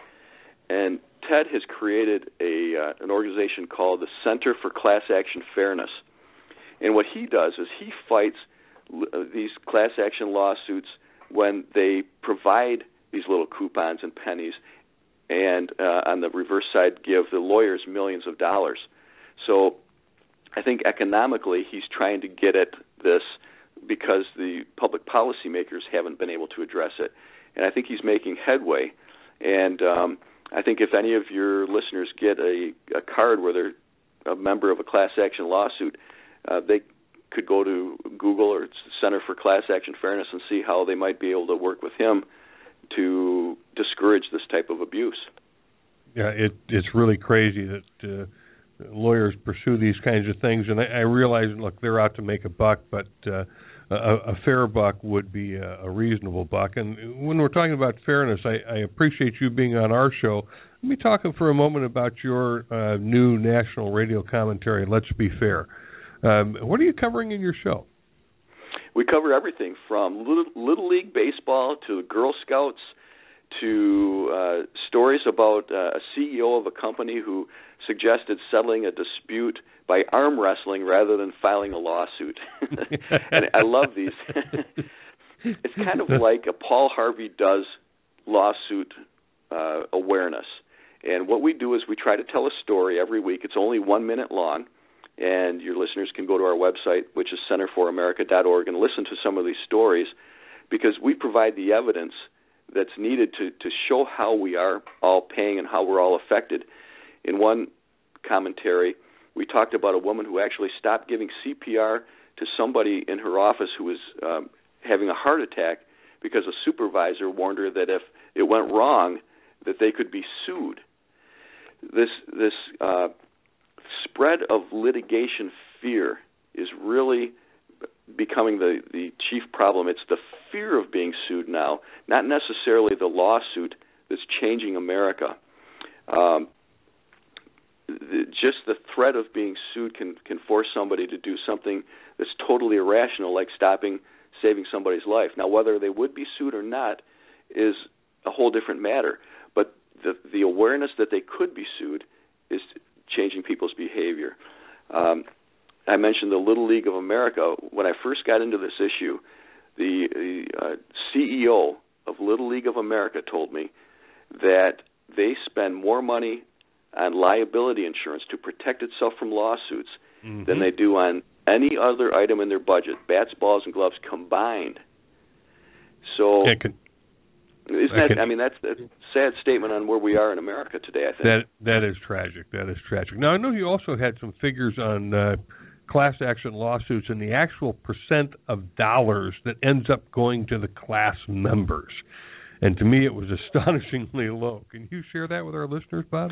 And Ted has created an organization called the Center for Class Action Fairness. And what he does is he fights these class action lawsuits when they provide these little coupons and pennies, and on the reverse side give the lawyers millions of dollars. So I think economically he's trying to get at this because the public policymakers haven't been able to address it. And I think he's making headway. And I think if any of your listeners get a card where they're a member of a class action lawsuit, they could go to Google or Center for Class Action Fairness and see how they might be able to work with him to discourage this type of abuse. Yeah, it's really crazy that lawyers pursue these kinds of things, and I realize, look, they're out to make a buck, but a fair buck would be a reasonable buck. And when we're talking about fairness, I appreciate you being on our show. Let me talk for a moment about your new national radio commentary, Let's Be Fair. What are you covering in your show? We cover everything from Little League Baseball to Girl Scouts to stories about a CEO of a company who suggested settling a dispute by arm wrestling rather than filing a lawsuit. And I love these. It's kind of like a Paul Harvey does lawsuit awareness. And what we do is we try to tell a story every week. It's only 1 minute long. And your listeners can go to our website, which is centerforamerica.org, and listen to some of these stories, because we provide the evidence that's needed to show how we are all paying and how we're all affected. In one commentary, we talked about a woman who actually stopped giving CPR to somebody in her office who was having a heart attack because a supervisor warned her that if it went wrong, that they could be sued. This spread of litigation fear is really becoming the chief problem. It's the fear of being sued now, not necessarily the lawsuit that's changing America. Just the threat of being sued can force somebody to do something that's totally irrational, like saving somebody's life. Now, whether they would be sued or not is a whole different matter. But the awareness that they could be sued is changing people's behavior. I mentioned the Little League of America. When I first got into this issue, the CEO of Little League of America told me that they spend more money on liability insurance to protect itself from lawsuits than they do on any other item in their budget, bats, balls, and gloves combined. So that's a sad statement on where we are in America today, I think. That is tragic. That is tragic. Now, I know you also had some figures on class action lawsuits and the actual percent of dollars that ends up going to the class members. And to me, it was astonishingly low. Can you share that with our listeners, Bob?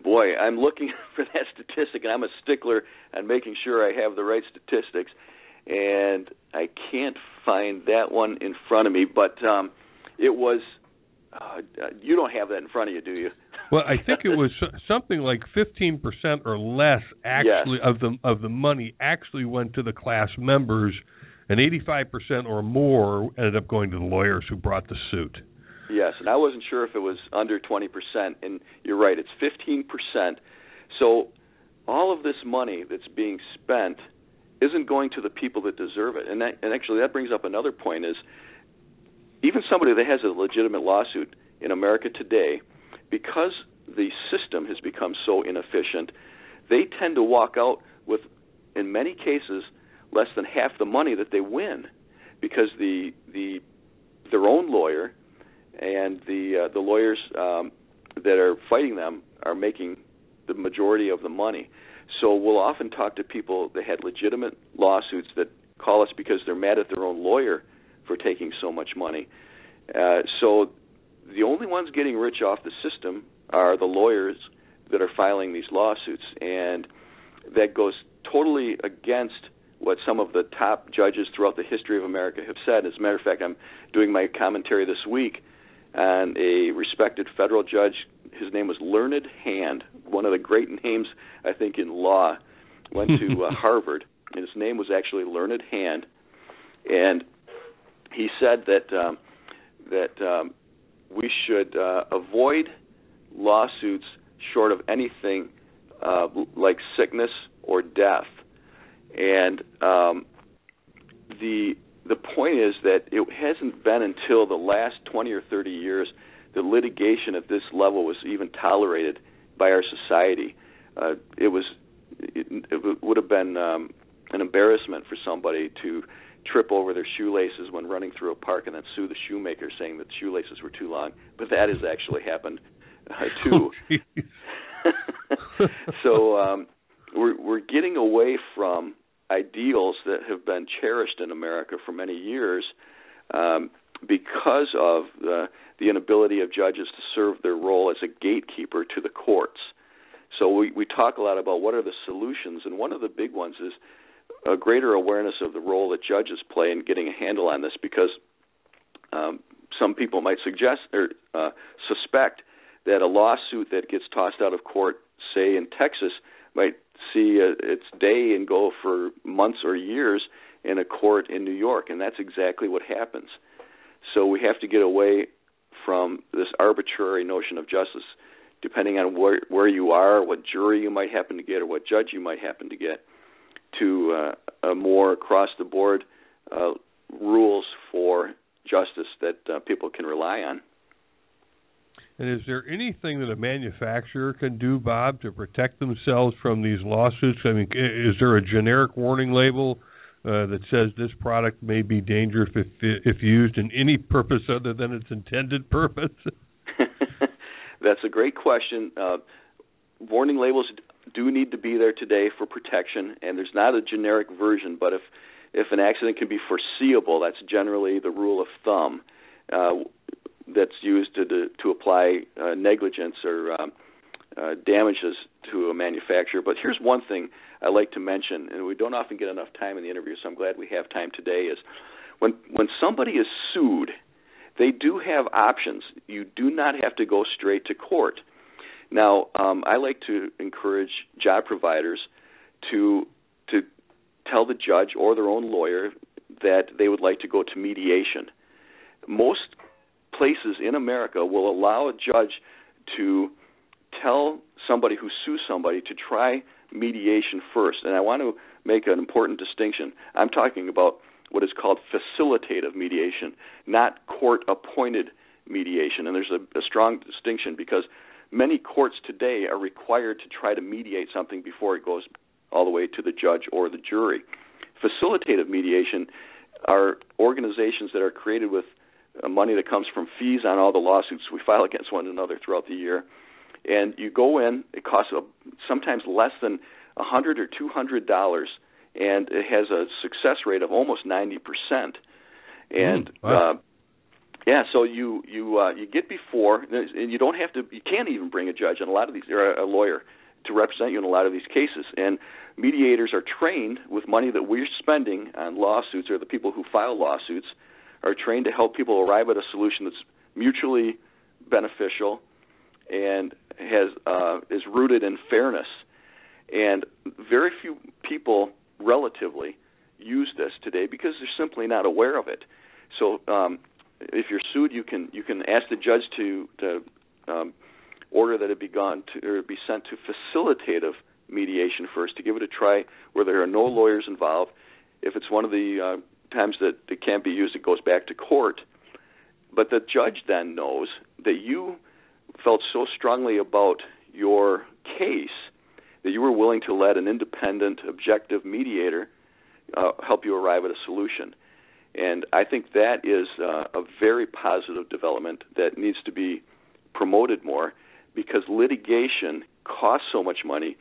Boy, I'm looking for that statistic, and I'm a stickler on making sure I have the right statistics. And I can't find that one in front of me, but it was you don't have that in front of you, do you? Well, I think it was something like 15% or less actually of the money actually went to the class members, and 85% or more ended up going to the lawyers who brought the suit. Yes, and I wasn't sure if it was under 20%, and you're right, it's 15%. So all of this money that's being spent isn't going to the people that deserve it. And actually that brings up another point is, even somebody that has a legitimate lawsuit in America today, because the system has become so inefficient, they tend to walk out with, in many cases, less than half the money that they win, because their own lawyer and the lawyers that are fighting them are making the majority of the money. So we'll often talk to people that had legitimate lawsuits that call us because they're mad at their own lawyer for taking so much money. So the only ones getting rich off the system are the lawyers that are filing these lawsuits, and that goes totally against what some of the top judges throughout the history of America have said. As a matter of fact, I'm doing my commentary this week, and a respected federal judge. His name was Learned Hand, one of the great names, I think, in law. Went to Harvard, and his name was actually Learned Hand. And he said that we should avoid lawsuits short of anything like sickness or death. And the point is that it hasn't been until the last 20 or 30 years that litigation at this level was even tolerated by our society. It would have been an embarrassment for somebody to trip over their shoelaces when running through a park and then sue the shoemaker saying that shoelaces were too long. But that has actually happened too. So we're getting away from ideals that have been cherished in America for many years because of the inability of judges to serve their role as a gatekeeper to the courts. So we talk a lot about what are the solutions, and one of the big ones is a greater awareness of the role that judges play in getting a handle on this, because some people might suggest or suspect that a lawsuit that gets tossed out of court, say in Texas, might see its day and go for months or years in a court in New York, and that's exactly what happens. So we have to get away from this arbitrary notion of justice, depending on where you are, what jury you might happen to get, or what judge you might happen to get, to a more across-the-board rules for justice that people can rely on. And is there anything that a manufacturer can do, Bob, to protect themselves from these lawsuits? I mean, is there a generic warning label that says this product may be dangerous if used in any purpose other than its intended purpose? That's a great question. Warning labels do need to be there today for protection, and there's not a generic version, but if an accident can be foreseeable, that's generally the rule of thumb that's used to apply negligence or damages to a manufacturer. But here's one thing I like to mention, and we don't often get enough time in the interview, so I'm glad we have time today, is when somebody is sued, they do have options. You do not have to go straight to court. Now, I like to encourage job providers to tell the judge or their own lawyer that they would like to go to mediation. Most places in America will allow a judge to tell somebody who sues somebody to try mediation first. And I want to make an important distinction. I'm talking about what is called facilitative mediation, not court-appointed mediation. And there's a strong distinction because many courts today are required to try to mediate something before it goes all the way to the judge or the jury. Facilitative mediation are organizations that are created with money that comes from fees on all the lawsuits we file against one another throughout the year. And you go in, it costs sometimes less than $100 or $200, and it has a success rate of almost 90%. And wow. So you get before, and you don't have to. You can't even bring a judge in a lot of these, or a lawyer to represent you in a lot of these cases. And mediators are trained with money that we're spending on lawsuits, or the people who file lawsuits are trained to help people arrive at a solution that's mutually beneficial and is rooted in fairness. And very few people relatively use this today because they're simply not aware of it. So if you're sued, you can ask the judge to order that it be sent to facilitative mediation first, to give it a try where there are no lawyers involved. If it's one of the times that it can't be used, it goes back to court. But the judge then knows that you felt so strongly about your case that you were willing to let an independent, objective mediator help you arrive at a solution. And I think that is a very positive development that needs to be promoted more, because litigation costs so much money.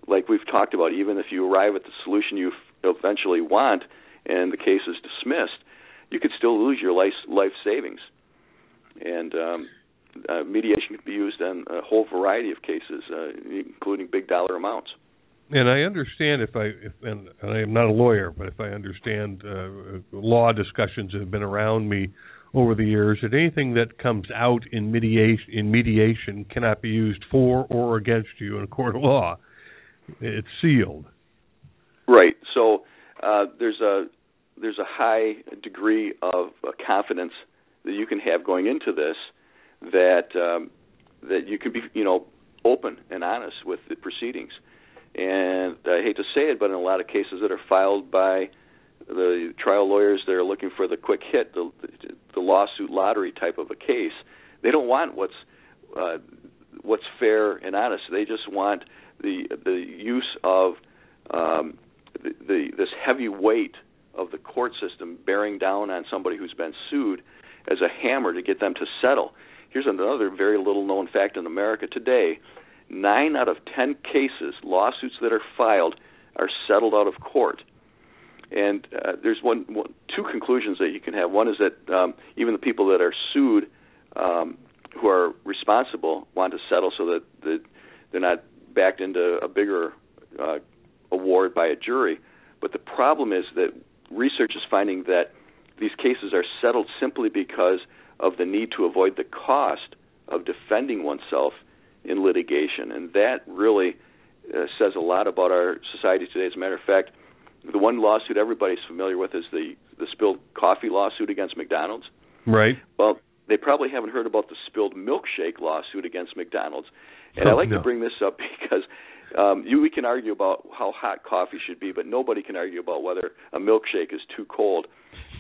Like we've talked about, even if you arrive at the solution you eventually want and the case is dismissed, you could still lose your life savings. And mediation can be used in a whole variety of cases, including big dollar amounts. And I understand and I am not a lawyer, but if I understand, law discussions have been around me over the years that anything that comes out in mediation cannot be used for or against you in a court of law. It's sealed. Right. So there's a high degree of confidence that you can have going into this, that you can be, open and honest with the proceedings. And I hate to say it, but in a lot of cases that are filed by the trial lawyers that are looking for the quick hit, the lawsuit lottery type of a case, they don't want what's fair and honest. They just want the use of this heavy weight of the court system bearing down on somebody who's been sued as a hammer to get them to settle. Here's another very little known fact in America today. 9 out of 10 cases, lawsuits that are filed, are settled out of court. And there's two conclusions that you can have. One is that even the people that are sued who are responsible want to settle so that they're not backed into a bigger award by a jury. But the problem is that research is finding that these cases are settled simply because of the need to avoid the cost of defending oneself in litigation. And that really says a lot about our society today. As a matter of fact, the one lawsuit everybody's familiar with is the spilled coffee lawsuit against McDonald's. Right. Well, they probably haven't heard about the spilled milkshake lawsuit against McDonald's. And I like to bring this up because we can argue about how hot coffee should be, but nobody can argue about whether a milkshake is too cold.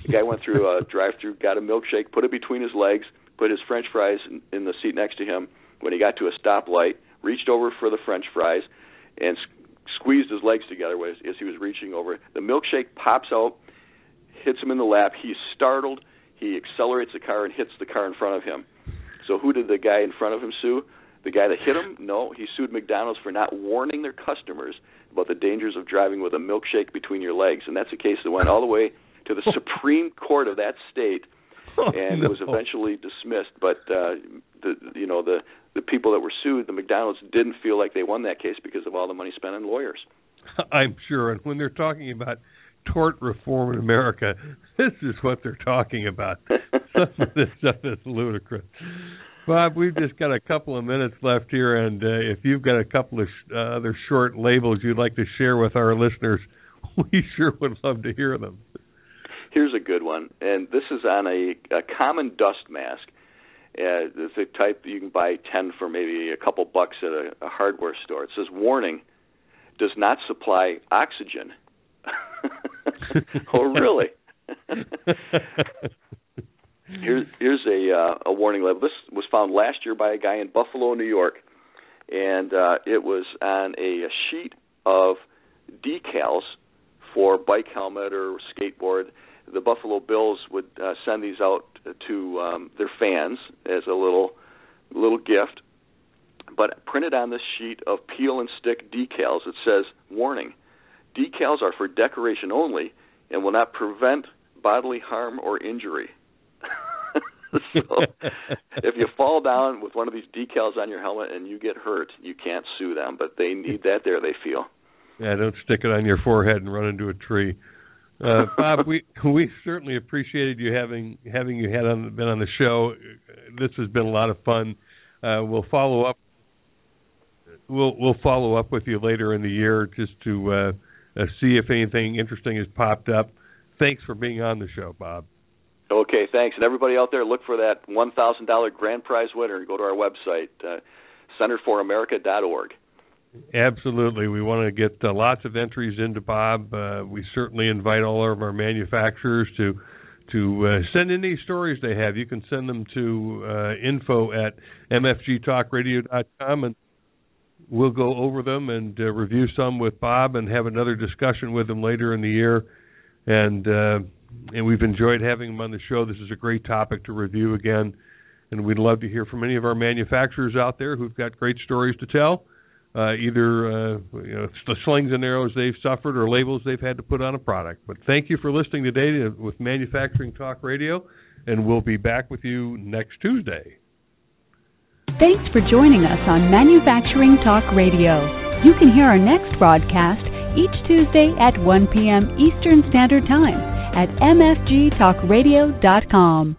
The guy went through a drive-thru, got a milkshake, put it between his legs, put his French fries in the seat next to him. When he got to a stoplight, reached over for the French fries and squeezed his legs together as he was reaching over. The milkshake pops out, hits him in the lap. He's startled. He accelerates the car and hits the car in front of him. So who did the guy in front of him sue? The guy that hit him? No, he sued McDonald's for not warning their customers about the dangers of driving with a milkshake between your legs. And that's a case that went all the way to the Supreme Court of that state, and it was eventually dismissed. But the people that were sued, the McDonald's, didn't feel like they won that case because of all the money spent on lawyers. I'm sure. And when they're talking about tort reform in America, this is what they're talking about. Some of this stuff is ludicrous. Bob, we've just got a couple of minutes left here, and if you've got a couple of other short labels you'd like to share with our listeners, we sure would love to hear them. Here's a good one, and this is on a common dust mask. It's a type you can buy 10 for maybe a couple bucks at a hardware store. It says, warning, does not supply oxygen. Oh, really? Here's a warning label. This was found last year by a guy in Buffalo, New York, and it was on a sheet of decals for bike helmet or skateboard. The Buffalo Bills would send these out to their fans as a little gift. But printed on this sheet of peel and stick decals, it says, warning, decals are for decoration only and will not prevent bodily harm or injury. So if you fall down with one of these decals on your helmet and you get hurt, you can't sue them, but they need that there, they feel. Yeah, don't stick it on your forehead and run into a tree. Bob, we certainly appreciated you having you been on the show. This has been a lot of fun. We'll follow up. We'll follow up with you later in the year just to see if anything interesting has popped up. Thanks for being on the show, Bob. Okay, thanks. And everybody out there, look for that $1,000 grand prize winner and go to our website, centerforamerica.org. Absolutely. We want to get lots of entries into Bob. We certainly invite all of our manufacturers to send in these stories they have. You can send them to info@mfgtalkradio.com, and we'll go over them and review some with Bob and have another discussion with him later in the year. And we've enjoyed having him on the show. This is a great topic to review again, and we'd love to hear from any of our manufacturers out there who've got great stories to tell. Either the slings and arrows they've suffered or labels they've had to put on a product. But thank you for listening today with Manufacturing Talk Radio, and we'll be back with you next Tuesday. Thanks for joining us on Manufacturing Talk Radio. You can hear our next broadcast each Tuesday at 1 p.m. Eastern Standard Time at mfgtalkradio.com.